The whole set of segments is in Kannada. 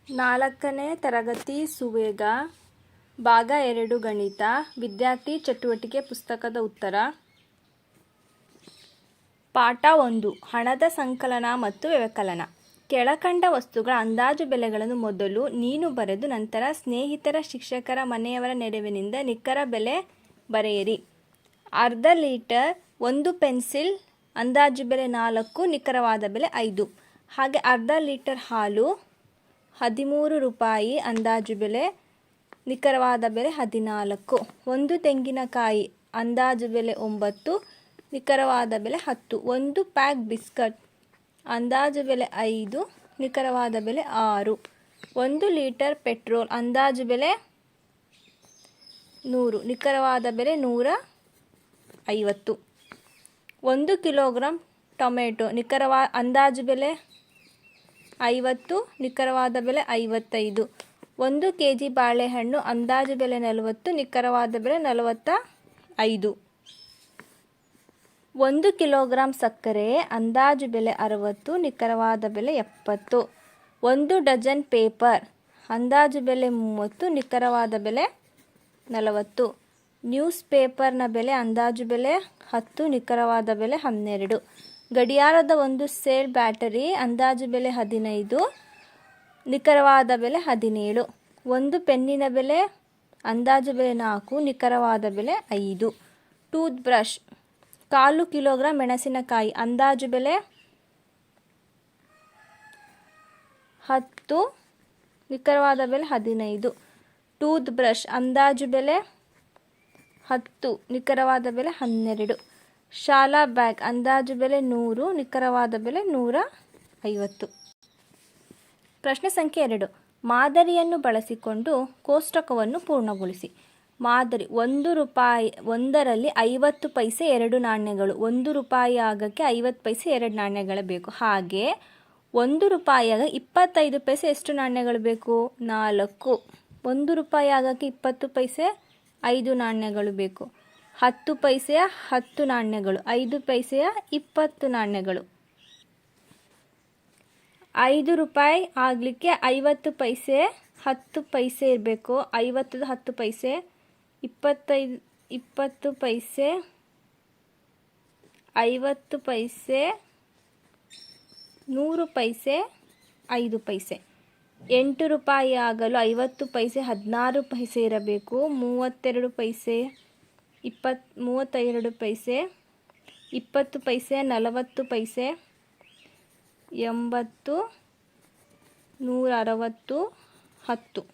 4ನೇ ತರಗತಿ ಸುವೇಗ ಭಾಗ 2 ಗಣಿತ ವಿದ್ಯಾರ್ಥಿ ಚಟುವಟಿಕೆ ಪುಸ್ತಕದ ಉತ್ತರ. ಪಾಠ 1 ಹಣದ ಸಂಕಲನ ಮತ್ತು ವ್ಯವಕಲನ. ಕೆಳಕಂಡ ವಸ್ತುಗಳ ಅಂದಾಜು ಬೆಲೆಗಳನ್ನು ಮೊದಲು ನೀನು ಬರೆದು ನಂತರ ಸ್ನೇಹಿತರ ಶಿಕ್ಷಕರ ಮನೆಯವರ ನೆರವಿನಿಂದ ನಿಖರ ಬೆಲೆ ಬರೆಯಿರಿ. ಅರ್ಧ ಲೀಟರ್ 1 ಪೆನ್ಸಿಲ್ ಅಂದಾಜು ಬೆಲೆ 4, ನಿಖರವಾದ ಬೆಲೆ 5. ಹಾಗೆ ಅರ್ಧ ಲೀಟರ್ ಹಾಲು 13 ರೂಪಾಯಿ, ಅಂದಾಜು ಬೆಲೆ, ನಿಖರವಾದ ಬೆಲೆ 14. 1 ತೆಂಗಿನಕಾಯಿ ಅಂದಾಜು ಬೆಲೆ 9, ನಿಖರವಾದ ಬೆಲೆ 10. 1 ಪ್ಯಾಕ್ ಬಿಸ್ಕಟ್ ಅಂದಾಜು ಬೆಲೆ 5, ನಿಖರವಾದ ಬೆಲೆ 6. 1 ಲೀಟರ್ ಪೆಟ್ರೋಲ್ ಅಂದಾಜು ಬೆಲೆ 100, ನಿಖರವಾದ ಬೆಲೆ 150. 1 ಕಿಲೋಗ್ರಾಂ ಟೊಮೆಟೊ ಅಂದಾಜು ಬೆಲೆ 50, ನಿಖರವಾದ ಬೆಲೆ 55. 1 ಕೆಜಿ ಬಾಳೆಹಣ್ಣು ಅಂದಾಜು ಬೆಲೆ 40, ನಿಖರವಾದ ಬೆಲೆ 45. 1 ಕಿಲೋಗ್ರಾಂ ಸಕ್ಕರೆ ಅಂದಾಜು ಬೆಲೆ 60, ನಿಖರವಾದ ಬೆಲೆ 70. 1 ಡಜನ್ ಪೇಪರ್ ಅಂದಾಜು ಬೆಲೆ 30, ನಿಖರವಾದ ಬೆಲೆ 40. ನ್ಯೂಸ್ ಪೇಪರ್ನ ಬೆಲೆ ಅಂದಾಜು ಬೆಲೆ 10, ನಿಖರವಾದ ಬೆಲೆ 12. ಗಡಿಯಾರದ 1 ಸೆಲ್ ಬ್ಯಾಟರಿ ಅಂದಾಜು ಬೆಲೆ 15, ನಿಖರವಾದ ಬೆಲೆ 17. 1 ಪೆನ್ನಿನ ಬೆಲೆ ಅಂದಾಜು ಬೆಲೆ 4, ನಿಖರವಾದ ಬೆಲೆ 5. ಟೂತ್ ಬ್ರಷ್ 1/4 ಕಿಲೋಗ್ರಾಂ ಮೆಣಸಿನಕಾಯಿ ಅಂದಾಜು ಬೆಲೆ 10, ನಿಖರವಾದ ಬೆಲೆ 15. ಟೂತ್ ಬ್ರಷ್ ಅಂದಾಜು ಬೆಲೆ 10, ನಿಖರವಾದ ಬೆಲೆ 12. ಶಾಲಾ ಬ್ಯಾಗ್ ಅಂದಾಜು ಬೆಲೆ 100, ನಿಖರವಾದ ಬೆಲೆ 150. ಪ್ರಶ್ನೆ ಸಂಖ್ಯೆ 2. ಮಾದರಿಯನ್ನು ಬಳಸಿಕೊಂಡು ಕೋಷ್ಟಕವನ್ನು ಪೂರ್ಣಗೊಳಿಸಿ. ಮಾದರಿ 1 ರೂಪಾಯಿ ಒಂದರಲ್ಲಿ 50 ಪೈಸೆ 2 ನಾಣ್ಯಗಳು. 1 ರೂಪಾಯಿ ಆಗಕ್ಕೆ 50 ಪೈಸೆ 2 ನಾಣ್ಯಗಳು ಬೇಕು. ಹಾಗೆ 1 ರೂಪಾಯಿ ಆಗ 25 ಪೈಸೆ ಎಷ್ಟು ನಾಣ್ಯಗಳು ಬೇಕು? 4. 1 ರೂಪಾಯಿ ಆಗಕ್ಕೆ 20 ಪೈಸೆ 5 ನಾಣ್ಯಗಳು ಬೇಕು. 10 ಪೈಸೆಯ 10 ನಾಣ್ಯಗಳು. 5 ಪೈಸೆಯ 20 ನಾಣ್ಯಗಳು. 5 ರೂಪಾಯಿ ಆಗಲಿಕ್ಕೆ 50 ಪೈಸೆ 10 ಪೈಸೆ ಇರಬೇಕು. 50 10 ಪೈಸೆ 20 ಪೈಸೆ 50 ಪೈಸೆ 100 ಪೈಸೆ 5 ಪೈಸೆ. 8 ರೂಪಾಯಿ ಆಗಲು 50 ಪೈಸೆ 16 ಪೈಸೆ ಇರಬೇಕು. 32 ಪೈಸೆ 32 ಪೈಸೆ 20 ಪೈಸೆ 40 ಪೈಸೆ 80 160 10.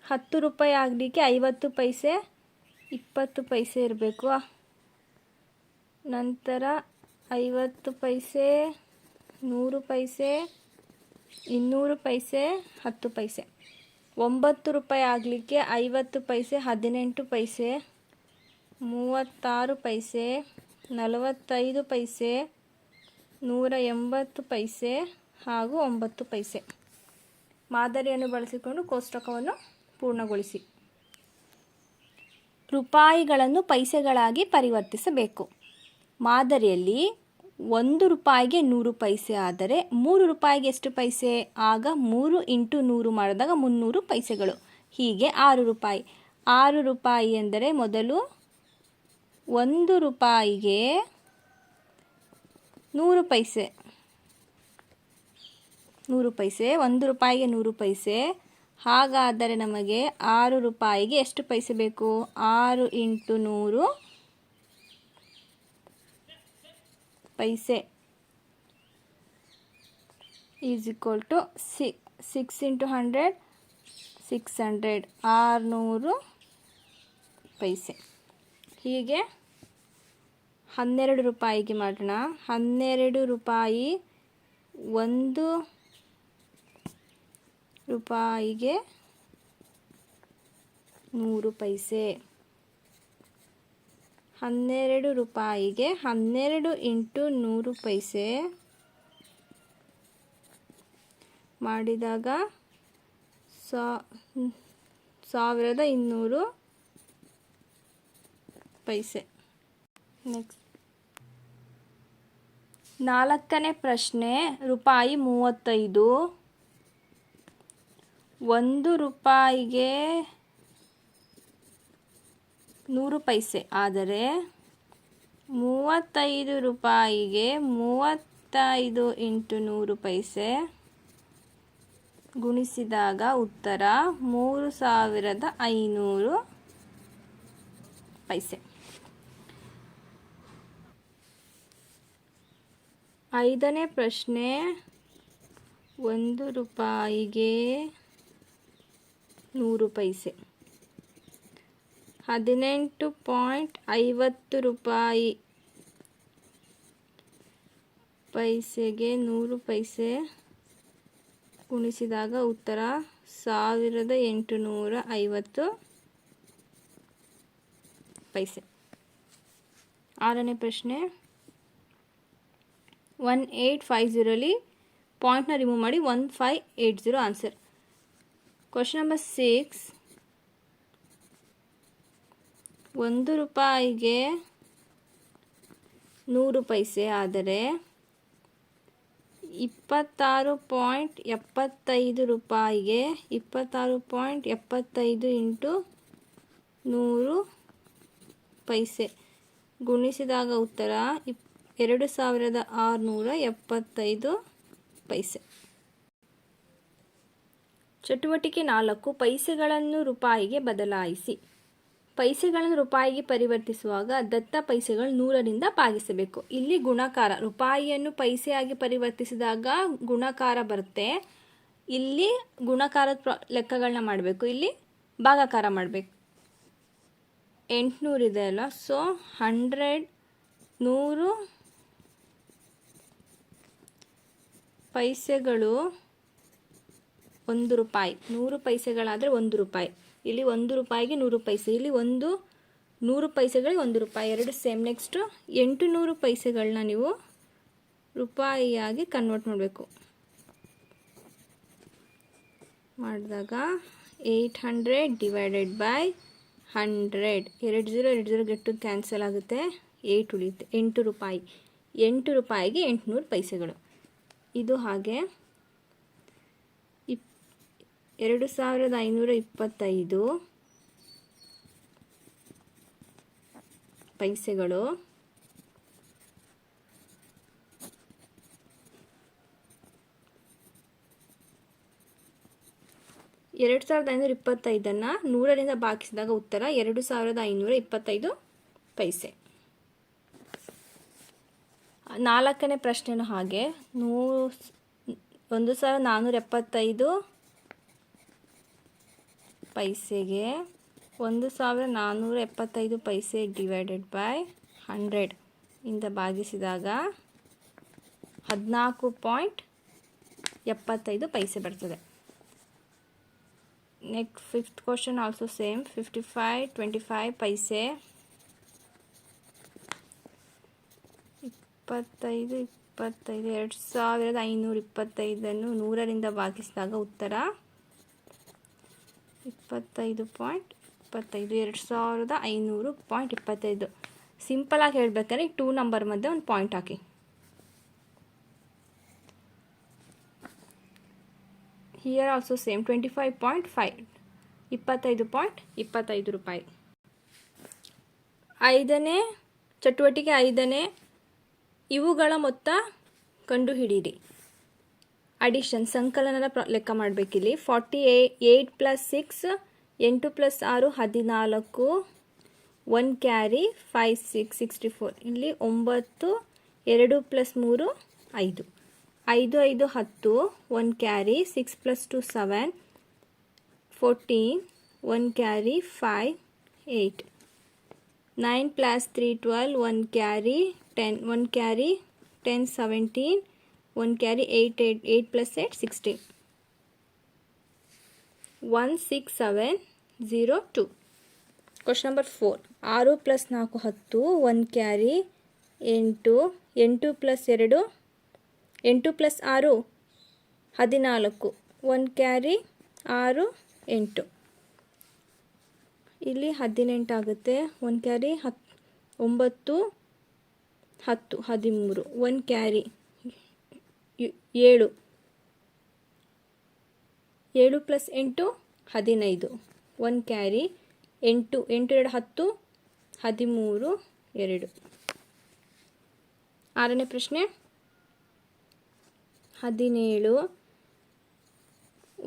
10 ರೂಪಾಯಿ ಆಗಲಿಕ್ಕೆ 50 ಪೈಸೆ 20 ಪೈಸೆ ಇರಬೇಕು. ನಂತರ 50 ಪೈಸೆ 100 ಪೈಸೆ 200 ಪೈಸೆ 10 ಪೈಸೆ. 9 ರೂಪಾಯಿ ಆಗಲಿಕ್ಕೆ 50 ಪೈಸೆ 18 ಪೈಸೆ 36 ಪೈಸೆ 45 ಪೈಸೆ 180 ಪೈಸೆ ಹಾಗೂ 9 ಪೈಸೆ. ಮಾದರಿಯನ್ನು ಬಳಸಿಕೊಂಡು ಕೋಷ್ಟಕವನ್ನು ಪೂರ್ಣಗೊಳಿಸಿ. ರೂಪಾಯಿಗಳನ್ನು ಪೈಸೆಗಳಾಗಿ ಪರಿವರ್ತಿಸಬೇಕು. ಮಾದರಿಯಲ್ಲಿ 1 ರೂಪಾಯಿಗೆ 100 ಪೈಸೆ ಆದರೆ 3 ರೂಪಾಯಿಗೆ ಎಷ್ಟು ಪೈಸೆ? ಆಗ 3 × 100 ಮಾಡಿದಾಗ 300 ಪೈಸೆಗಳು. ಹೀಗೆ 6 ರೂಪಾಯಿ. 6 ರೂಪಾಯಿ ಎಂದರೆ ಮೊದಲು 1 ರೂಪಾಯಿಗೆ 100 ಪೈಸೆ 100 ಪೈಸೆ 1 ರೂಪಾಯಿಗೆ 100 ಪೈಸೆ. ಹಾಗಾದರೆ ನಮಗೆ 6 ರೂಪಾಯಿಗೆ ಎಷ್ಟು ಪೈಸೆ ಬೇಕು? 6 × 100 ಪೈಸೆ ಈಸ್ ಈಕ್ವಲ್ ಟು 6 × 100 600 600 ಪೈಸೆ. ಹೀಗೆ 12 ರೂಪಾಯಿಗೆ ಮಾಡೋಣ. 12 ರೂಪಾಯಿ 1 ರೂಪಾಯಿಗೆ 100 ಪೈಸೆ. 12 ರೂಪಾಯಿಗೆ 12 × 100 ಪೈಸೆ ಮಾಡಿದಾಗ 1200 ಪೈಸೆ. ನೆಕ್ಸ್ಟ್ 4ನೇ ಪ್ರಶ್ನೆ. ರೂಪಾಯಿ 35 ರೂಪಾಯಿಗೆ 100 ಪೈಸೆ ಆದರೆ 35 ರೂಪಾಯಿಗೆ 35 ಇಂಟು 100 ಪೈಸೆ ಗುಣಿಸಿದಾಗ ಉತ್ತರ 3500 ಪೈಸೆ. 5ನೇ ಪ್ರಶ್ನೆ, 1 ರೂಪಾಯಿಗೆ 100 ಪೈಸೆ. 18.50 ರೂಪಾಯಿ ಪೈಸೆಗೆ 100 ಪೈಸೆ ಗುಣಿಸಿದಾಗ ಉತ್ತರ 1850 ಪೈಸೆ. 6ನೇ ಪ್ರಶ್ನೆ, 1850 ಪಾಯಿಂಟ್ನ ರಿಮೂವ್ ಮಾಡಿ 1580 ಆನ್ಸರ್. ಕ್ವಶನ್ ನಂಬರ್ 6, 1 ರೂಪಾಯಿಗೆ 100 ಪೈಸೆ ಆದರೆ 26.75 ರೂಪಾಯಿಗೆ 26.75 ಇಂಟು 100 ಪೈಸೆ ಗುಣಿಸಿದಾಗ ಉತ್ತರ 2675 ಪೈಸೆ. ಚಟುವಟಿಕೆ 4, ಪೈಸೆಗಳನ್ನು ರೂಪಾಯಿಗೆ ಬದಲಾಯಿಸಿ. ಪೈಸೆಗಳನ್ನು ರೂಪಾಯಿಗೆ ಪರಿವರ್ತಿಸುವಾಗ ದತ್ತ ಪೈಸೆಗಳು 100ರಿಂದ ಭಾಗಿಸಬೇಕು. ಇಲ್ಲಿ ಗುಣಾಕಾರ, ರೂಪಾಯಿಯನ್ನು ಪೈಸೆಯಾಗಿ ಪರಿವರ್ತಿಸಿದಾಗ ಗುಣಾಕಾರ ಬರುತ್ತೆ. ಇಲ್ಲಿ ಗುಣಾಕಾರದ ಲೆಕ್ಕಗಳನ್ನ ಮಾಡಬೇಕು, ಇಲ್ಲಿ ಭಾಗಾಕಾರ ಮಾಡಬೇಕು. 800 ಇದೆ ಅಲ್ಲ, ಸೊ 100 ಪೈಸೆಗಳು 1 ರೂಪಾಯಿ. 100 ಪೈಸೆಗಳಾದರೆ 1 ರೂಪಾಯಿ. ಇಲ್ಲಿ 1 ರೂಪಾಯಿಗೆ 100 ಪೈಸೆ, ಇಲ್ಲಿ 100 ಪೈಸೆಗಳಿಗೆ 1 ರೂಪಾಯಿ, ಎರಡು ಸೇಮ್. ನೆಕ್ಸ್ಟು 800 ಪೈಸೆಗಳನ್ನ ನೀವು ರೂಪಾಯಿಯಾಗಿ ಕನ್ವರ್ಟ್ ಮಾಡಬೇಕು. ಮಾಡಿದಾಗ 800 ಡಿವೈಡೆಡ್ ಬೈ 100, 20 ಗೆಟ್ಟು ಕ್ಯಾನ್ಸಲ್ ಆಗುತ್ತೆ, 8 ಉಳಿಯುತ್ತೆ. 8 ರೂಪಾಯಿ, 8 ರೂಪಾಯಿಗೆ 800 ಪೈಸೆಗಳು. ಇದು ಹಾಗೆ 2525 ಪೈಸೆಗಳು 2525 100ರಿಂದ ಭಾಗಿಸಿದಾಗ ಉತ್ತರ 2525 ಪೈಸೆ. 4ನೇ ಪ್ರಶ್ನೆನೂ ಹಾಗೆ 1475 ಪೈಸೆಗೆ 1475 ಪೈಸೆ ಡಿವೈಡೆಡ್ ಬೈ 100 ಇಂದ ಭಾಗಿಸಿದಾಗ 14.75 ಪೈಸೆ ಬರ್ತದೆ. Next 5th question also same. 5525 ಪೈಸೆ 25 2525 100ರಿಂದ ಭಾಗಿಸಿದಾಗ ಉತ್ತರ 25.25 2500.25. ಸಿಂಪಲಾಗಿ ಹೇಳ್ಬೇಕಾದ್ರೆ 2 ನಂಬರ್ ಮಧ್ಯೆ ಒಂದು point hockey. Here also same 25.5 25.25 ರೂಪಾಯಿ. 5ನೇ ಚಟುವಟಿಕೆ 5ನೇ ಇವುಗಳ ಮೊತ್ತ ಕಂಡುಹಿಡಿಯಿರಿ. ಅಡಿಷನ್, ಸಂಕಲನದ ಲೆಕ್ಕ ಮಾಡಬೇಕಿಲ್ಲಿ. 48 + 6 8 + 6 14, 1 ಕ್ಯಾರಿ 5 6 64. ಇಲ್ಲಿ 9 2 + 3 5 5 5 10, 1 carry 6 + 2 7 14, 1 carry 5 8 9 + 3 12, 1 carry 10 1 carry 10 17, 1 carry 8 8 + 8 16 1 6 7 0 2. Question number 4, 6 + 4 10, 1 carry 8 8 + 2 8 + 6 14, 1 carry 6 8. ಇಲ್ಲಿ 18 ಆಗುತ್ತೆ. 1 ಕ್ಯಾರಿ 9 10 13, 1 ಕ್ಯಾರಿ 7 7 + 8 15, 1 ಕ್ಯಾರಿ 8, 8 2 10, 13, 2. 6ನೇ ಪ್ರಶ್ನೆ 17,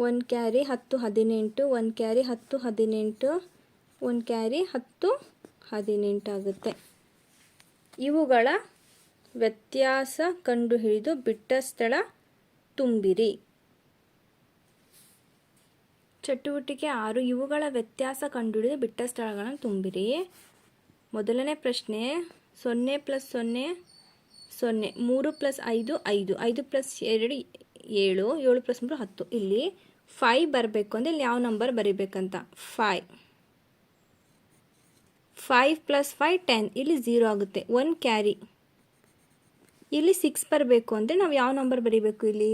1 ಕ್ಯಾರಿ 10, 18, 1 ಕ್ಯಾರಿ 10, 18, 1 ಕ್ಯಾರಿ 10, 18 ಆಗುತ್ತೆ. ಇವುಗಳ ವ್ಯತ್ಯಾಸ ಕಂಡುಹಿಡಿದು ಬಿಟ್ಟ ಸ್ಥಳ ತುಂಬಿರಿ. ಚಟುವಟಿಕೆ 6, ಇವುಗಳ ವ್ಯತ್ಯಾಸ ಕಂಡುಹಿಡಿದು ಬಿಟ್ಟ ಸ್ಥಳಗಳನ್ನು ತುಂಬಿರಿ. ಮೊದಲನೇ ಪ್ರಶ್ನೆ 0 + 0 0, 3 + 5 5, 5 + 2 7, 7 + 3 10. ಇಲ್ಲಿ 5 ಬರಬೇಕು ಅಂದರೆ ಇಲ್ಲಿ ಯಾವ ನಂಬರ್ ಬರೀಬೇಕಂತ 5. 5 + 5 10, ಇಲ್ಲಿ 0 ಆಗುತ್ತೆ. 1 ಕ್ಯಾರಿ. ಇಲ್ಲಿ 6 ಬರಬೇಕು ಅಂದರೆ ನಾವು ಯಾವ ನಂಬರ್ ಬರೀಬೇಕು ಇಲ್ಲಿ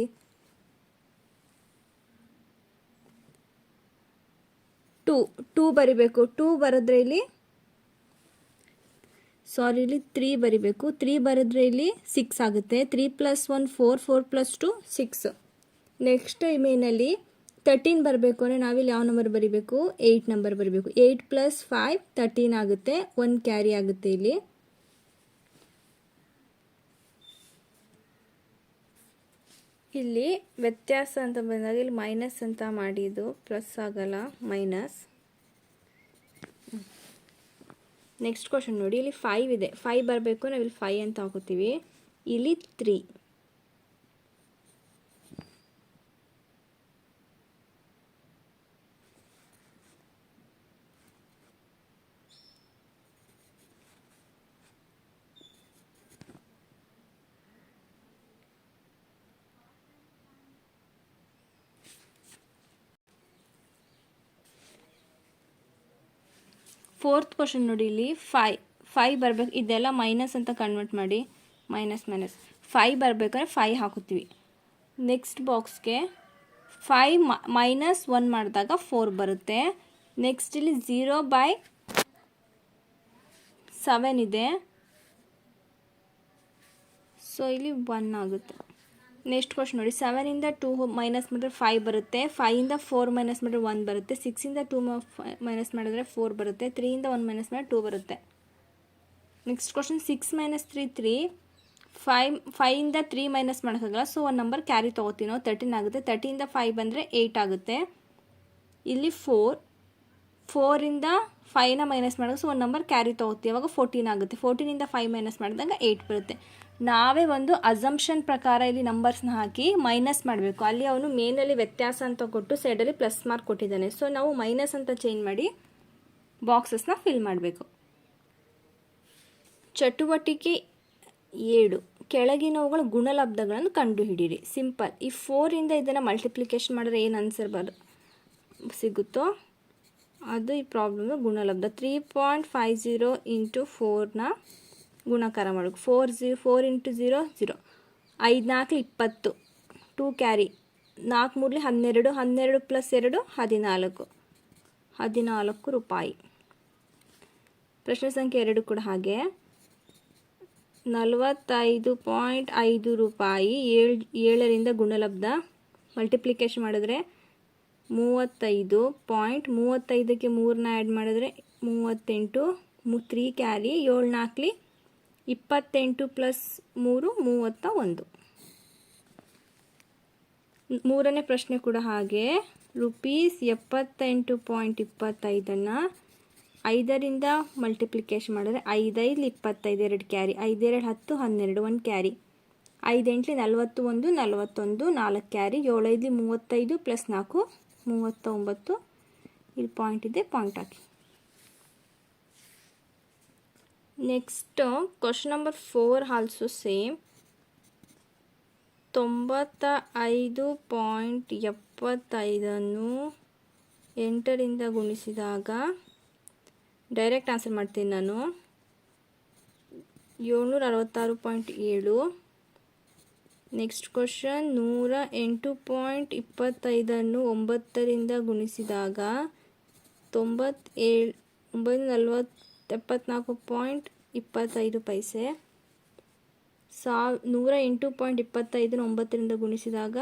2 ಬರಿಬೇಕು. 2 ಬರೆದ್ರೆ ಇಲ್ಲಿ ಇಲ್ಲಿ 3 ಬರಿಬೇಕು. 3 ಬರೆದ್ರೆ ಇಲ್ಲಿ 6 ಆಗುತ್ತೆ. 3 + 1 4, 4 + 2 6. ನೆಕ್ಸ್ಟ್ ಮೇನಲ್ಲಿ 13 ಬರಬೇಕು ಅಂದರೆ ನಾವಿಲ್ಲಿ ಯಾವ ನಂಬರ್ ಬರಿಬೇಕು 8 ನಂಬರ್ ಬರಿಬೇಕು. 8 + 5 13 ಆಗುತ್ತೆ. 1 ಕ್ಯಾರಿ ಆಗುತ್ತೆ. ಇಲ್ಲಿ ವ್ಯತ್ಯಾಸ ಅಂತ ಬಂದಾಗ ಇಲ್ಲಿ ಮೈನಸ್ ಅಂತ ಮಾಡಿದ್ದು ಪ್ಲಸ್ ಆಗಲ್ಲ, ಮೈನಸ್. ನೆಕ್ಸ್ಟ್ ಕ್ವಶನ್ ನೋಡಿ, ಇಲ್ಲಿ 5 ಇದೆ. 5 ಬರಬೇಕು, ನಾವಿಲ್ಲಿ 5 ಅಂತ ಹಾಕೋತೀವಿ. ಇಲ್ಲಿ 3. ಫೋರ್ತ್ ಕ್ವಶನ್ ನೋಡಿ, ಇಲ್ಲಿ 5 ಬರಬೇಕು. ಇದೆಲ್ಲ ಮೈನಸ್ ಅಂತ ಕನ್ವರ್ಟ್ ಮಾಡಿ, ಮೈನಸ್ 5 ಬರಬೇಕಂದ್ರೆ 5 ಹಾಕುತ್ತೀವಿ. ನೆಕ್ಸ್ಟ್ ಬಾಕ್ಸ್ಗೆ 5 - 1 ಮಾಡಿದಾಗ 4 ಬರುತ್ತೆ. ನೆಕ್ಸ್ಟ್ ಇಲ್ಲಿ 0/7 ಇದೆ, ಸೊ ಇಲ್ಲಿ 1 ಆಗುತ್ತೆ. ನೆಕ್ಸ್ಟ್ ಕ್ವಶನ್ ನೋಡಿ, 7ಇಂದ 2 ಮೈನಸ್ ಮಾಡಿದ್ರೆ 5 ಬರುತ್ತೆ. 5ಇಂದ 4 ಮೈನಸ್ ಮಾಡಿದ್ರೆ 1 ಬರುತ್ತೆ. 6ಇಂದ 2 ಮೈನಸ್ ಮಾಡಿದ್ರೆ 4 ಬರುತ್ತೆ. 3ಇಂದ 1 ಮೈನಸ್ ಮಾಡಿದ್ರೆ 2 ಬರುತ್ತೆ. Next question 6 - 3 3. 5ಇಂದ 3 ಮೈನಸ್ ಮಾಡೋಕ್ಕಾಗಲ್ಲ, ಸೊ 1 ನಂಬರ್ ಕ್ಯಾರಿ ತೊಗೋತೀವಿ ನಾವು, 13 ಆಗುತ್ತೆ. 30ಇಂದ 5 ಬಂದರೆ 8 ಆಗುತ್ತೆ. ಇಲ್ಲಿ 4ಇಂದ 5ನ ಮೈನಸ್ ಮಾಡೋದು, ಸೊ 1 ನಂಬರ್ ಕ್ಯಾರಿ ತೊಗೋತೀವಿ, ಅವಾಗ 14 ಆಗುತ್ತೆ. 14ಇಂದ 5 ಮೈನಸ್ ಮಾಡಿದಾಗ 8 ಬರುತ್ತೆ. ನಾವೇ ಒಂದು ಅಸಂಪ್ಷನ್ ಪ್ರಕಾರ ಇಲ್ಲಿ ನಂಬರ್ಸ್ನ ಹಾಕಿ ಮೈನಸ್ ಮಾಡಬೇಕು. ಅಲ್ಲಿ ಅವನು ಮೇನಲ್ಲಿ ವ್ಯತ್ಯಾಸ ಅಂತ ಕೊಟ್ಟು ಸೈಡಲ್ಲಿ ಪ್ಲಸ್ ಮಾರ್ಕ್ ಕೊಟ್ಟಿದ್ದಾನೆ, ಸೊ ನಾವು ಮೈನಸ್ ಅಂತ ಚೇಂಜ್ ಮಾಡಿ ಬಾಕ್ಸಸ್ನ ಫಿಲ್ ಮಾಡಬೇಕು. ಚಟುವಟಿಕೆ 7, ಕೆಳಗಿನವುಗಳ ಗುಣಲಬ್ಧಗಳನ್ನು ಕಂಡುಹಿಡಿಯಿರಿ. ಸಿಂಪಲ್. ಈ 4ಇಂದ ಇದನ್ನು ಮಲ್ಟಿಪ್ಲಿಕೇಶನ್ ಮಾಡಿದ್ರೆ ಏನು ಆನ್ಸರ್ ಸಿಗುತ್ತೋ ಅದು ಈ ಪ್ರಾಬ್ಲಮ್ನ ಗುಣಲಬ್ಧ. 3.50 × 4ನ ಗುಣಾಕಾರ ಮಾಡಬೇಕು. 4 × 0 0. 5 4 20, 2 ಕ್ಯಾರಿ. 4 3 12, 12 + 2 14, 14 ರೂಪಾಯಿ. ಪ್ರಶ್ನೆ ಸಂಖ್ಯೆ 2 ಕೂಡ ಹಾಗೆ 45.5 ರೂಪಾಯಿ. 7ರಿಂದ ಗುಣಲಬ್ಧ ಮಲ್ಟಿಪ್ಲಿಕೇಶನ್ ಮಾಡಿದ್ರೆ 35.35ಕ್ಕೆ 3ನ ಆ್ಯಡ್ ಮಾಡಿದ್ರೆ 38, 3 ಕ್ಯಾರಿ. 7 4 28 + 3 31. ಮೂರನೇ ಪ್ರಶ್ನೆ ಕೂಡ ಹಾಗೆ ರೂಪೀಸ್ 78.25 5ರಿಂದ ಮಲ್ಟಿಪ್ಲಿಕೇಶನ್ ಮಾಡಿದ್ರೆ 5 5 25, 2 ಕ್ಯಾರಿ. 5 2 10, 12, 1 ಕ್ಯಾರಿ. 5 8 41, 41, 4 ಕ್ಯಾರಿ. 7 5 35 + 4 39. ಇಲ್ಲಿ ಪಾಯಿಂಟ್ ಇದೆ, ಪಾಯಿಂಟ್ ಹಾಕಿ. Next question number 4 also same. 95.75 8ರಿಂದ ಗುಣಿಸಿದಾಗ ಡೈರೆಕ್ಟ್ ಆನ್ಸರ್ ಮಾಡ್ತೀನಿ ನಾನು. 766.7. ನೆಕ್ಸ್ಟ್ ಕ್ವಶನ್ 108.25 9ರಿಂದ ಗುಣಿಸಿದಾಗ 974.25 ಪೈಸೆ. 108.25 9ರಿಂದ ಗುಣಿಸಿದಾಗ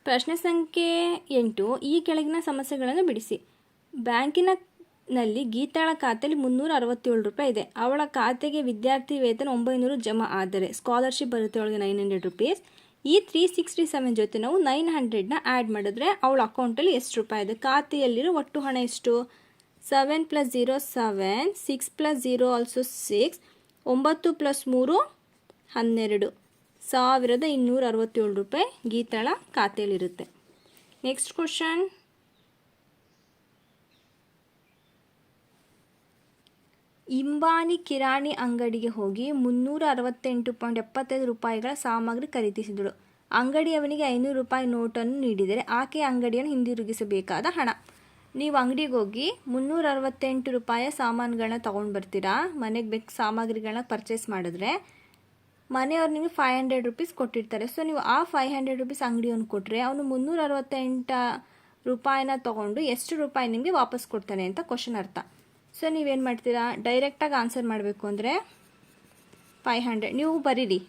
ಪ್ರಶ್ನೆ ಸಂಖ್ಯೆ 8. ಈ ಕೆಳಗಿನ ಸಮಸ್ಯೆಗಳನ್ನು ಬಿಡಿಸಿ. ಬ್ಯಾಂಕಿನಲ್ಲಿ ಗೀತಾಳ ಖಾತೆಯಲ್ಲಿ 367 ರೂಪಾಯಿ ಇದೆ. ಅವಳ ಖಾತೆಗೆ ವಿದ್ಯಾರ್ಥಿ ವೇತನ 900 ಜಮಾ ಆದರೆ ಸ್ಕಾಲರ್ಶಿಪ್ ಬರುತ್ತೆ ಅವಳಿಗೆ 900 ರುಪೀಸ್. ಈ 367 ಜೊತೆ ನಾವು 900ನ ಆ್ಯಡ್ ಮಾಡಿದ್ರೆ ಅವಳ ಅಕೌಂಟಲ್ಲಿ ಎಷ್ಟು ರೂಪಾಯಿ ಇದೆ? ಖಾತೆಯಲ್ಲಿರೋ ಒಟ್ಟು ಹಣ ಎಷ್ಟು? 7 + 0 7, 6 + 0 ಆಲ್ಸೋ 6, 9 + 3 12, 1267 ರೂಪಾಯಿ ಗೀತಾಳ ಖಾತೆಯಲ್ಲಿರುತ್ತೆ. Next question. ಇಂಬಾನಿ ಕಿರಾಣಿ ಅಂಗಡಿಗೆ ಹೋಗಿ 368.75 ರೂಪಾಯಿಗಳ ಸಾಮಗ್ರಿ ಖರೀದಿಸಿದಳು. ಅಂಗಡಿಯವನಿಗೆ 500 ರೂಪಾಯಿ ನೋಟನ್ನು ನೀಡಿದರೆ ಆಕೆಯ ಅಂಗಡಿಯನ್ನು ಹಿಂದಿರುಗಿಸಬೇಕಾದ ಹಣ. ನೀವು ಅಂಗಡಿಗೆ ಹೋಗಿ 368 ರೂಪಾಯಿಯ ಸಾಮಾನುಗಳನ್ನ ತೊಗೊಂಡು ಬರ್ತೀರಾ. ಮನೆಗೆ ಬೇಕು ಸಾಮಗ್ರಿಗಳನ್ನ ಪರ್ಚೇಸ್ ಮಾಡಿದ್ರೆ ಮನೆಯವ್ರು ನಿಮಗೆ 500 ರೂಪೀಸ್ ಕೊಟ್ಟಿರ್ತಾರೆ. ಸೊ ನೀವು ಆ 500 ರೂಪೀಸ್ ಅಂಗಡಿಯವನು ಕೊಟ್ಟರೆ ಅವನು 368 ರೂಪಾಯಿನ ತೊಗೊಂಡು ಎಷ್ಟು ರೂಪಾಯಿ ನಿಮಗೆ ವಾಪಸ್ ಕೊಡ್ತಾನೆ ಅಂತ ಕ್ವಶನ್ ಅರ್ಥ. ಸೊ ನೀವೇನು ಮಾಡ್ತೀರಾ? ಡೈರೆಕ್ಟಾಗಿ ಆನ್ಸರ್ ಮಾಡಬೇಕು ಅಂದರೆ 500 ನೀವು ಬರೀರಿ.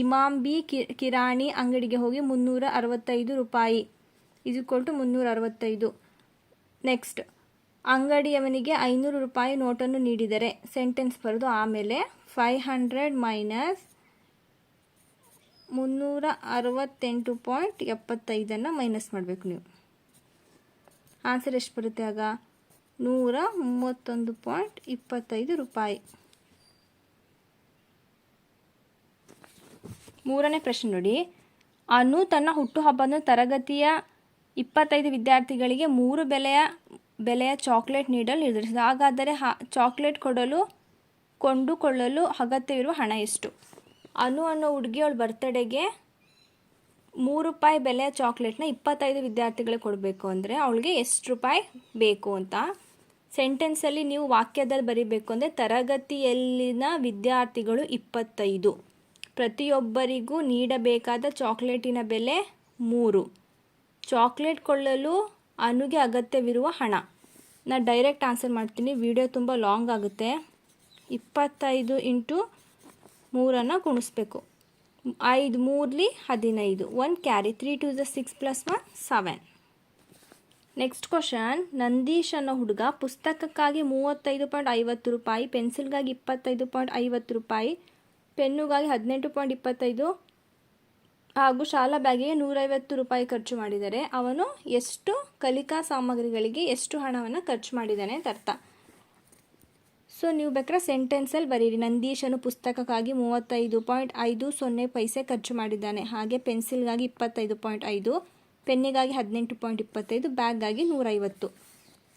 ಇಮಾಂಬಿ ಕಿರಾಣಿ ಅಂಗಡಿಗೆ ಹೋಗಿ 365 ರೂಪಾಯಿ = 365. ನೆಕ್ಸ್ಟ್, ಅಂಗಡಿಯವನಿಗೆ 500 ರೂಪಾಯಿ ನೋಟನ್ನು ನೀಡಿದರೆ ಸೆಂಟೆನ್ಸ್ ಬರೆದು ಆಮೇಲೆ 500 - 368.75 ಮೈನಸ್ ಮಾಡಬೇಕು ನೀವು. ಆನ್ಸರ್ ಎಷ್ಟು ಬರುತ್ತೆ ಆಗ? 131.25 ರೂಪಾಯಿ. ಮೂರನೇ ಪ್ರಶ್ನೆ ನೋಡಿ. ಅನು ತನ್ನ ಹುಟ್ಟುಹಬ್ಬದ ತರಗತಿಯ 25 ವಿದ್ಯಾರ್ಥಿಗಳಿಗೆ 3 ಬೆಲೆಯ ಚಾಕ್ಲೇಟ್ ನೀಡಲು ನಿರ್ಧರಿಸಿದ. ಹಾಗಾದರೆ ಚಾಕ್ಲೇಟ್ ಕೊಂಡುಕೊಳ್ಳಲು ಅಗತ್ಯವಿರುವ ಹಣ ಎಷ್ಟು? ಅನು ಅನ್ನೋ ಹುಡುಗಿಯವಳ ಬರ್ತ್ಡೇಗೆ 3 ರೂಪಾಯಿ ಬೆಲೆಯ ಚಾಕ್ಲೇಟ್ನ 25 ವಿದ್ಯಾರ್ಥಿಗಳಿಗೆ ಕೊಡಬೇಕು ಅಂದರೆ ಅವಳಿಗೆ ಎಷ್ಟು ರೂಪಾಯಿ ಬೇಕು ಅಂತ ಸೆಂಟೆನ್ಸಲ್ಲಿ ನೀವು ವಾಕ್ಯದಲ್ಲಿ ಬರೀಬೇಕು. ಅಂದರೆ ತರಗತಿಯಲ್ಲಿನ ವಿದ್ಯಾರ್ಥಿಗಳು 25, ಪ್ರತಿಯೊಬ್ಬರಿಗೂ ನೀಡಬೇಕಾದ ಚಾಕ್ಲೇಟಿನ ಬೆಲೆ 3, ಚಾಕ್ಲೇಟ್ ಕೊಳ್ಳಲು ಅನುಗೆ ಅಗತ್ಯವಿರುವ ಹಣ. ನಾನು ಡೈರೆಕ್ಟ್ ಆನ್ಸರ್ ಮಾಡ್ತೀನಿ, ವಿಡಿಯೋ ತುಂಬ ಲಾಂಗ್ ಆಗುತ್ತೆ. 25 × 3 ಗುಣಿಸ್ಬೇಕು. 5 × 3 15, 1 ಕ್ಯಾರಿ, 3 × 2 6 + 1 7. Next question. ನಂದೀಶ್ ಅನ್ನೋ ಹುಡುಗ ಪುಸ್ತಕಕ್ಕಾಗಿ 35.50 ರೂಪಾಯಿ, ಪೆನ್ಸಿಲ್ಗಾಗಿ 25.50 ರೂಪಾಯಿ, ಪೆನ್ನುಗಾಗಿ 18.25 ಹಾಗೂ ಶಾಲಾ ಬ್ಯಾಗಿಗೆ 150 ರೂಪಾಯಿ ಖರ್ಚು ಮಾಡಿದರೆ ಅವನು ಎಷ್ಟು ಕಲಿಕಾ ಸಾಮಗ್ರಿಗಳಿಗೆ ಎಷ್ಟು ಹಣವನ್ನು ಖರ್ಚು ಮಾಡಿದ್ದಾನೆ ಅಂತ ಅರ್ಥ. ಸೊ ನೀವು ಬೇಕಾದ್ರೆ ಸೆಂಟೆನ್ಸಲ್ಲಿ ಬರೀರಿ. ನಂದೀಶನು ಪುಸ್ತಕಕ್ಕಾಗಿ 35.50 ಪೈಸೆ ಖರ್ಚು ಮಾಡಿದ್ದಾನೆ. ಹಾಗೆ ಪೆನ್ಸಿಲ್ಗಾಗಿ 25.5, ಪೆನ್ನಿಗಾಗಿ 18.25, ಬ್ಯಾಗ್ಗಾಗಿ 150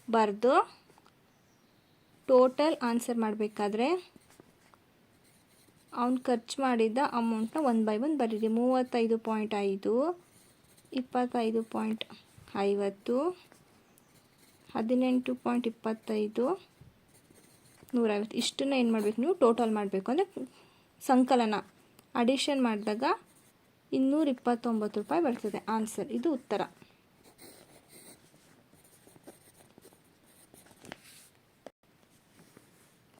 ಬರೆದು ಟೋಟಲ್ ಆನ್ಸರ್ ಮಾಡಬೇಕಾದ್ರೆ ಅವನು ಖರ್ಚು ಮಾಡಿದ್ದ ಅಮೌಂಟ್ನ 1 by 1 ಬರೀರಿ. 35.5, 25.50, 18.25, 150 ಇಷ್ಟನ್ನು ಏನು ಮಾಡಬೇಕು ನೀವು ಟೋಟಲ್ ಮಾಡಬೇಕು. ಅಂದರೆ ಸಂಕಲನ ಅಡಿಷನ್ ಮಾಡಿದಾಗ 229 ರೂಪಾಯಿ ಬರ್ತದೆ ಆನ್ಸರ್. ಇದು ಉತ್ತರ.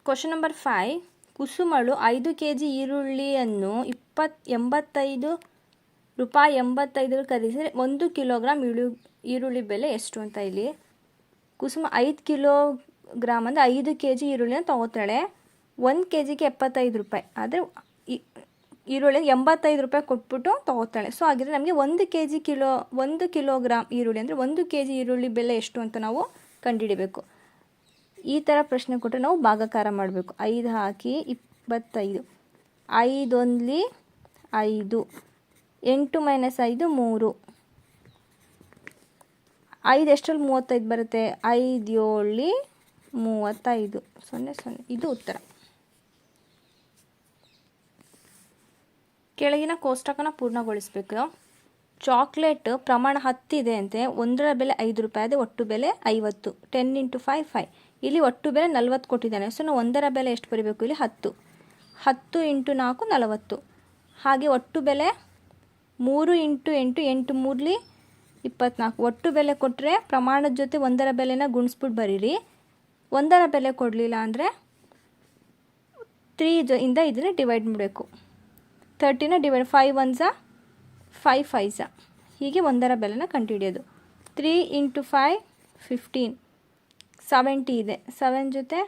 Question number 5. ಕುಸುಮಳು 5 kg ಈರುಳ್ಳಿಯನ್ನು 85 ರೂಪಾಯಿ 85 ಖರೀದಿಸಿದರೆ 1 ಕಿಲೋಗ್ರಾಮ್ ಈರುಳ್ಳಿ ಬೆಲೆ ಎಷ್ಟು ಅಂತ. ಇಲ್ಲಿ ಕುಸುಮ 5 ಕಿಲೋಗ್ರಾಮ್ ಅಂದರೆ 5 kg ಈರುಳ್ಳಿನ ತೊಗೋತಾಳೆ. 1 kgಗೆ 75 ರೂಪಾಯಿ, ಆದರೆ ಈರುಳ್ಳಿ 85 ರೂಪಾಯಿ ಕೊಟ್ಬಿಟ್ಟು ತೊಗೋತಾಳೆ. ಸೊ ಹಾಗಿದ್ರೆ ನಮಗೆ 1 ಕಿಲೋಗ್ರಾಮ್ ಈರುಳ್ಳಿ ಅಂದರೆ 1 kg ಈರುಳ್ಳಿ ಬೆಲೆ ಎಷ್ಟು ಅಂತ ನಾವು ಕಂಡುಹಿಡಿಬೇಕು. ಈ ಥರ ಪ್ರಶ್ನೆ ಕೊಟ್ಟರೆ ನಾವು ಭಾಗಾಕಾರ ಮಾಡಬೇಕು. 5 ಹಾಕಿ 25, 5 1 5, 8 - 5 3, 5 ಎಷ್ಟರಲ್ಲಿ 35 ಬರುತ್ತೆ? 5 7 35, 0 0. ಇದು ಉತ್ತರ. ಕೆಳಗಿನ ಕೋಷ್ಟಕನ ಪೂರ್ಣಗೊಳಿಸಬೇಕು. ಚಾಕ್ಲೇಟ್ ಪ್ರಮಾಣ 10 ಇದೆ ಅಂತೆ. ಒಂದರ ಬೆಲೆ 5 ರೂಪಾಯಿ, ಅದೇ ಒಟ್ಟು ಬೆಲೆ 50. 10 × 5 5. ಇಲ್ಲಿ ಒಟ್ಟು ಬೆಲೆ 40 ಕೊಟ್ಟಿದ್ದಾನೆ. ಸೊ ನಾವು ಒಂದರ ಬೆಲೆ ಎಷ್ಟು ಬರೀಬೇಕು? ಇಲ್ಲಿ 10. 10 × 4 40. ಹಾಗೆ ಒಟ್ಟು ಬೆಲೆ 3 × 8 8 3 24. ಒಟ್ಟು ಬೆಲೆ ಕೊಟ್ಟರೆ ಪ್ರಮಾಣದ ಜೊತೆ ಒಂದರ ಬೆಲೆನ ಗುಣಿಸ್ಬಿಟ್ಟು ಬರೀರಿ. ಒಂದರ ಬೆಲೆ ಕೊಡಲಿಲ್ಲ ಅಂದರೆ 3 ಇಂದ ಇದನ್ನು ಡಿವೈಡ್ ಮಾಡಬೇಕು. 30ನ ಡಿವೈಡ್ 5 1s 5 5s ಹೀಗೆ ಒಂದರ ಬೆಲೆನ ಕಂಡುಹಿಡಿಯೋದು. 3 × 5 15 70 ಇದೆ. 7 ಜೊತೆ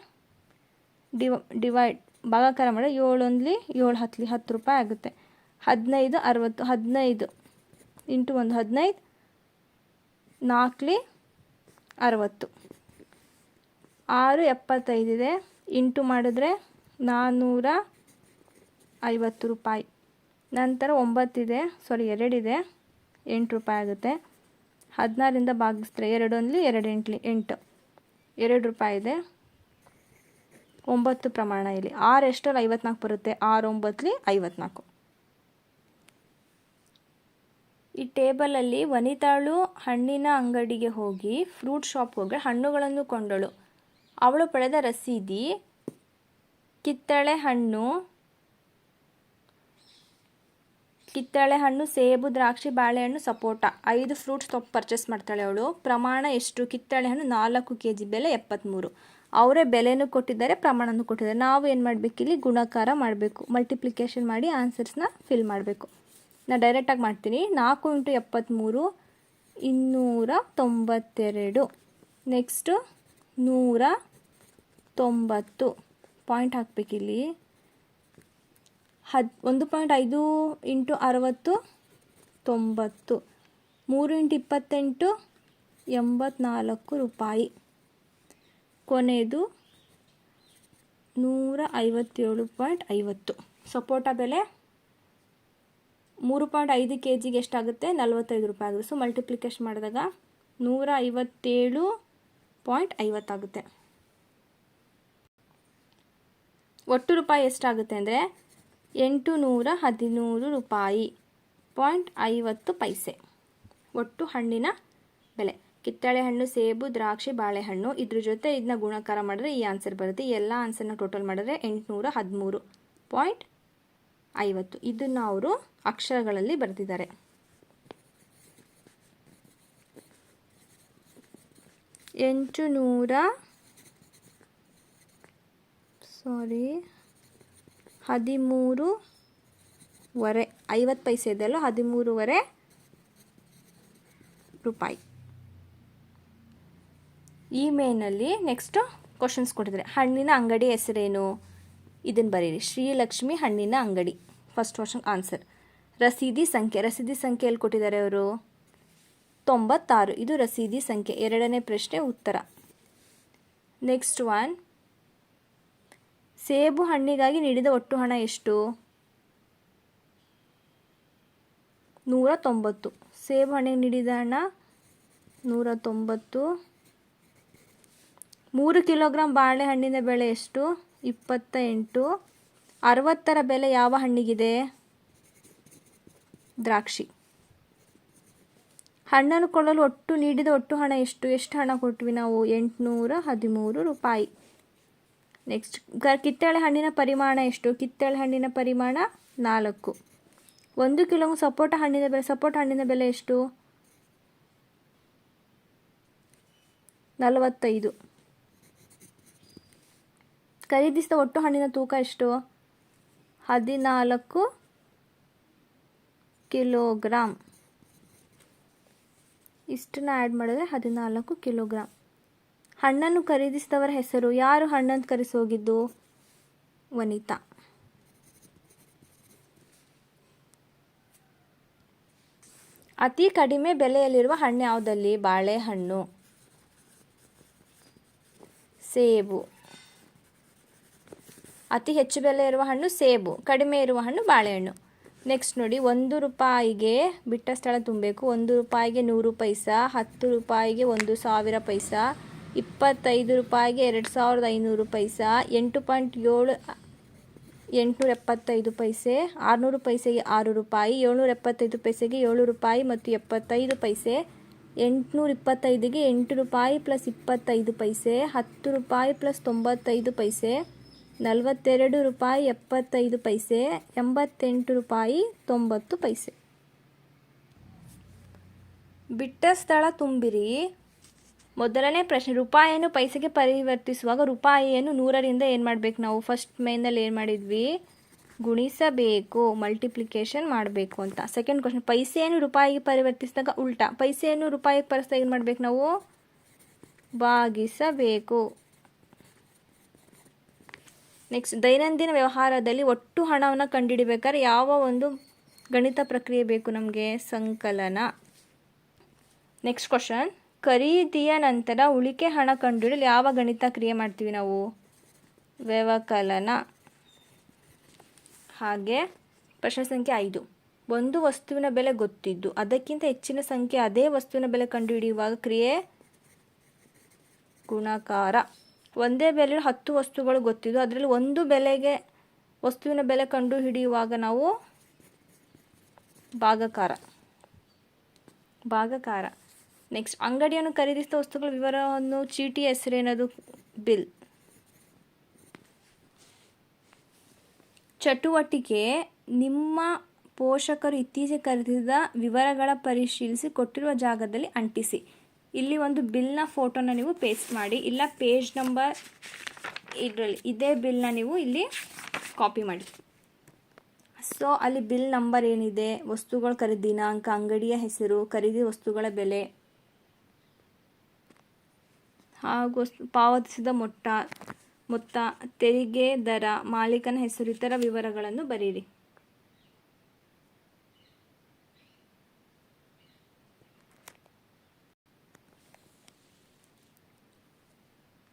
ಡಿವೈಡ್ ಭಾಗಾಕಾರ ಮಾಡಿ 7 1 7 10 10 ರೂಪಾಯಿ ಆಗುತ್ತೆ. 15 60 15 ಇಂಟು 1 15 4 60 6 75 ಇದೆ. ಇಂಟು ಮಾಡಿದ್ರೆ 450 ರೂಪಾಯಿ. ನಂತರ 9 ಇದೆ, 2 ಇದೆ, 8 ರೂಪಾಯಿ ಆಗುತ್ತೆ. 16ರಿಂದ ಭಾಗಿಸಿದ್ರೆ 2 1 2 8 2 ರೂಪಾಯಿ ಇದೆ. 9 ಪ್ರಮಾಣ ಇಲ್ಲಿ 6 ಎಷ್ಟರಲ್ಲಿ 54 ಬರುತ್ತೆ. 6 9 54. ಈ ಟೇಬಲಲ್ಲಿ ವನಿತಾಳು ಹಣ್ಣಿನ ಅಂಗಡಿಗೆ ಹೋಗಿ ಫ್ರೂಟ್ ಶಾಪ್ ಹೋಗಿ ಹಣ್ಣುಗಳನ್ನು ಕೊಂಡಳು. ಅವಳು ಪಡೆದ ರಸೀದಿ ಕಿತ್ತಳೆ ಹಣ್ಣು, ಸೇಬು, ದ್ರಾಕ್ಷಿ, ಬಾಳೆಹಣ್ಣು, ಸಪೋಟ 5 ಫ್ರೂಟ್ಸ್ ಪರ್ಚೇಸ್ ಮಾಡ್ತಾಳೆ ಅವಳು. ಪ್ರಮಾಣ ಎಷ್ಟು? ಕಿತ್ತಳೆ ಹಣ್ಣು 4 kg, ಬೆಲೆ 73. ಅವರೇ ಬೆಲೆನೂ ಕೊಟ್ಟಿದ್ದಾರೆ, ಪ್ರಮಾಣನೂ ಕೊಟ್ಟಿದ್ದಾರೆ. ನಾವು ಏನು ಮಾಡಬೇಕು, ಇಲ್ಲಿ ಗುಣಾಕಾರ ಮಾಡಬೇಕು, ಮಲ್ಟಿಪ್ಲಿಕೇಶನ್ ಮಾಡಿ ಆನ್ಸರ್ಸ್ನ ಫಿಲ್ ಮಾಡಬೇಕು. ನಾನು ಡೈರೆಕ್ಟಾಗಿ ಮಾಡ್ತೀನಿ. 4 × 73 292. Next 190 point ಹಾಕಬೇಕಿಲ್ಲಿ. 1.5 × 60 90. 3 × 28 84 ರೂಪಾಯಿ. ಕೊನೆಯದು 157.50. ಸಪೋಟ ಬೆಲೆ 3.5 kgಗೆ ಎಷ್ಟಾಗುತ್ತೆ? 45 ರೂಪಾಯಿ ಆಗುತ್ತೆ. ಸೊ ಮಲ್ಟಿಪ್ಲಿಕೇಶನ್ ಮಾಡಿದಾಗ 157.50 ಆಗುತ್ತೆ. ಒಟ್ಟು ರೂಪಾಯಿ ಎಷ್ಟಾಗುತ್ತೆ ಅಂದರೆ 813 ರೂಪಾಯಿ 50 ಪೈಸೆ ಒಟ್ಟು ಹಣ್ಣಿನ ಬೆಲೆ. ಕಿತ್ತಳೆ ಹಣ್ಣು, ಸೇಬು, ದ್ರಾಕ್ಷಿ, ಬಾಳೆಹಣ್ಣು ಇದ್ರ ಜೊತೆ ಇದನ್ನ ಗುಣಾಕಾರ ಮಾಡಿದ್ರೆ ಈ ಆನ್ಸರ್ ಬರುತ್ತೆ. ಎಲ್ಲ ಆನ್ಸರ್ನ ಟೋಟಲ್ ಮಾಡಿದ್ರೆ 813.50. ಇದನ್ನು ಅವರು ಅಕ್ಷರಗಳಲ್ಲಿ ಬರೆದಿದ್ದಾರೆ. $813 50 ಪೈಸೆ ಇದೆಯಲ್ಲ, 13.5 ರೂಪಾಯಿ. ಈ ಮೇನಲ್ಲಿ ನೆಕ್ಸ್ಟು ಕ್ವಶನ್ಸ್ ಕೊಟ್ಟಿದ್ದಾರೆ. ಹಣ್ಣಿನ ಅಂಗಡಿ ಹೆಸರೇನು? ಇದನ್ನು ಬರೀರಿ. ಶ್ರೀಲಕ್ಷ್ಮಿ ಹಣ್ಣಿನ ಅಂಗಡಿ. First question answer. ರಸೀದಿ ಸಂಖ್ಯೆಯಲ್ಲಿ ಕೊಟ್ಟಿದ್ದಾರೆ ಅವರು 96. ಇದು ರಸೀದಿ ಸಂಖ್ಯೆ. 2ನೇ ಪ್ರಶ್ನೆ ಉತ್ತರ. ನೆಕ್ಸ್ಟ್ ಒನ್, ಸೇಬು ಹಣ್ಣಿಗಾಗಿ ನೀಡಿದ ಒಟ್ಟು ಹಣ ಎಷ್ಟು? 190. ಸೇಬು ಹಣ್ಣಿಗೆ ನೀಡಿದ ಹಣ 190. 3 ಕಿಲೋಗ್ರಾಂ ಬಾಳೆಹಣ್ಣಿನ ಬೆಲೆ ಎಷ್ಟು? 28. 60ರ ಬೆಲೆ ಯಾವ ಹಣ್ಣಿಗಿದೆ? ದ್ರಾಕ್ಷಿ. ಹಣ್ಣನ್ನು ಕೊಳ್ಳಲು ನೀಡಿದ ಒಟ್ಟು ಹಣ ಎಷ್ಟು? ಎಷ್ಟು ಹಣ ಕೊಟ್ವಿ ನಾವು? 813 ರೂಪಾಯಿ. ನೆಕ್ಸ್ಟ್, ಕಿತ್ತಳೆ ಹಣ್ಣಿನ ಪರಿಮಾಣ ಎಷ್ಟು? ಕಿತ್ತಳೆ ಹಣ್ಣಿನ ಪರಿಮಾಣ 4. 1 ಕಿಲೋ ಸಪೋಟ ಹಣ್ಣಿನ ಬೆಲೆ ಎಷ್ಟು? 45. ಖರೀದಿಸಿದ ಒಟ್ಟು ಹಣ್ಣಿನ ತೂಕ ಎಷ್ಟು? 14 ಕಿಲೋಗ್ರಾಂ. ಇಷ್ಟನ್ನ ಆ್ಯಡ್ ಮಾಡಿದ್ರೆ 14 ಕಿಲೋಗ್ರಾಂ. ಹಣ್ಣನ್ನು ಖರೀದಿಸಿದವರ ಹೆಸರು. ಯಾರು ಹಣ್ಣನ್ನು ಖರೀದಿಸೋಗಿದ್ದು? ವನಿತಾ. ಅತಿ ಕಡಿಮೆ ಬೆಲೆಯಲ್ಲಿರುವ ಹಣ್ಣು ಯಾವುದಲ್ಲಿ? ಬಾಳೆಹಣ್ಣು. ಸೇಬು. ಅತಿ ಹೆಚ್ಚು ಬೆಲೆ ಇರುವ ಹಣ್ಣು ಸೇಬು, ಕಡಿಮೆ ಇರುವ ಹಣ್ಣು ಬಾಳೆಹಣ್ಣು. ನೆಕ್ಸ್ಟ್ ನೋಡಿ, 1 ರೂಪಾಯಿಗೆ ಬಿಟ್ಟ ಸ್ಥಳ ತುಂಬಬೇಕು. 1 ರೂಪಾಯಿಗೆ 100 ಪೈಸಾ, 10 ರೂಪಾಯಿಗೆ 1000 ಪೈಸಾ, 25 ರೂಪಾಯಿಗೆ 2500 ಪೈಸಾ, 8.875 ಪೈಸೆ, 600 ಪೈಸೆಗೆ 6 ರೂಪಾಯಿ, 775 ಪೈಸೆಗೆ 7 ರೂಪಾಯಿ ಮತ್ತು 75 ಪೈಸೆ, 825ಗೆ 8 ರೂಪಾಯಿ ಪ್ಲಸ್ 25 ಪೈಸೆ, 10 ರೂಪಾಯಿ ಪ್ಲಸ್ 95 ಪೈಸೆ, 42 ರೂಪಾಯಿ 75 ಪೈಸೆ, 88 ರೂಪಾಯಿ 90 ಪೈಸೆ. ಬಿಟ್ಟ ಸ್ಥಳ ತುಂಬಿರಿ. ಮೊದಲನೇ ಪ್ರಶ್ನೆ, ರೂಪಾಯಿಯನ್ನು ಪೈಸೆಗೆ ಪರಿವರ್ತಿಸುವಾಗ ರೂಪಾಯಿಯನ್ನು 100ರಿಂದ ಏನು ಮಾಡಬೇಕು ನಾವು? ಫಸ್ಟ್ ಮೇನಲ್ಲಿ ಏನು ಮಾಡಿದ್ವಿ? ಗುಣಿಸಬೇಕು, ಮಲ್ಟಿಪ್ಲಿಕೇಶನ್ ಮಾಡಬೇಕು ಅಂತ. ಸೆಕೆಂಡ್ ಕ್ವಶನ್, ಪೈಸೆಯನ್ನು ರೂಪಾಯಿಗೆ ಪರಿವರ್ತಿಸಿದಾಗ ಉಲ್ಟಾ. ಪೈಸೆಯನ್ನು ರೂಪಾಯಿಗೆ ಪರಿವರ್ತಿಸಿದಾಗ ಏನು ಮಾಡಬೇಕು ನಾವು? ಭಾಗಿಸಬೇಕು. ನೆಕ್ಸ್ಟ್, ದೈನಂದಿನ ವ್ಯವಹಾರದಲ್ಲಿ ಒಟ್ಟು ಹಣವನ್ನು ಕಂಡುಹಿಡಿಬೇಕಾದ್ರೆ ಯಾವ ಒಂದು ಗಣಿತ ಪ್ರಕ್ರಿಯೆ ಬೇಕು ನಮಗೆ? ಸಂಕಲನ. ನೆಕ್ಸ್ಟ್ ಕ್ವಶನ್, ಖರೀದಿಯ ನಂತರ ಉಳಿಕೆ ಹಣ ಕಂಡುಹಿಡಿಯಲು ಯಾವ ಗಣಿತ ಕ್ರಿಯೆ ಮಾಡ್ತೀವಿ ನಾವು? ವ್ಯವಕಲನ. ಹಾಗೆ ಪ್ರಶ್ನೆ ಸಂಖ್ಯೆ 5, ಒಂದು ವಸ್ತುವಿನ ಬೆಲೆ ಗೊತ್ತಿದ್ದು ಅದಕ್ಕಿಂತ ಹೆಚ್ಚಿನ ಸಂಖ್ಯೆ ಅದೇ ವಸ್ತುವಿನ ಬೆಲೆ ಕಂಡುಹಿಡಿಯುವಾಗ ಕ್ರಿಯೆ ಗುಣಾಕಾರ. ಒಂದೇ ಬೆಲೆಯಲ್ಲಿ 10 ವಸ್ತುಗಳು ಗೊತ್ತಿದ್ದು ಅದರಲ್ಲಿ ಒಂದು ಬೆಲೆಗೆ ವಸ್ತುವಿನ ಬೆಲೆ ಕಂಡುಹಿಡಿಯುವಾಗ ನಾವು ಭಾಗಾಕಾರ. ನೆಕ್ಸ್ಟ್, ಅಂಗಡಿಯನ್ನು ಖರೀದಿಸಿದ ವಸ್ತುಗಳ ವಿವರವನ್ನು ಚೀಟಿಯ ಹೆಸರೇನದು? ಬಿಲ್. ಚಟುವಟಿಕೆ, ನಿಮ್ಮ ಪೋಷಕರು ಇತ್ತೀಚೆಗೆ ಖರೀದಿಸಿದ ವಿವರಗಳ ಪರಿಶೀಲಿಸಿ ಕೊಟ್ಟಿರುವ ಜಾಗದಲ್ಲಿ ಅಂಟಿಸಿ. ಇಲ್ಲಿ ಒಂದು ಬಿಲ್ನ ಫೋಟೋನ ನೀವು ಪೇಸ್ಟ್ ಮಾಡಿ, ಇಲ್ಲ ಪೇಜ್ ನಂಬರ್ ಇದರಲ್ಲಿ ಇದೇ ಬಿಲ್ನ ನೀವು ಇಲ್ಲಿ ಕಾಪಿ ಮಾಡಿ. ಸೊ ಅಲ್ಲಿ ಬಿಲ್ ನಂಬರ್ ಏನಿದೆ, ವಸ್ತುಗಳ ಖರೀದಿ ದಿನಾಂಕ, ಅಂಗಡಿಯ ಹೆಸರು, ಖರೀದಿ ವಸ್ತುಗಳ ಬೆಲೆ ಹಾಗೂ ಪಾವತಿಸಿದ ಮೊತ್ತ, ತೆರಿಗೆ ದರ, ಮಾಲೀಕನ ಹೆಸರು, ಇತರ ವಿವರಗಳನ್ನು ಬರೆಯಿರಿ.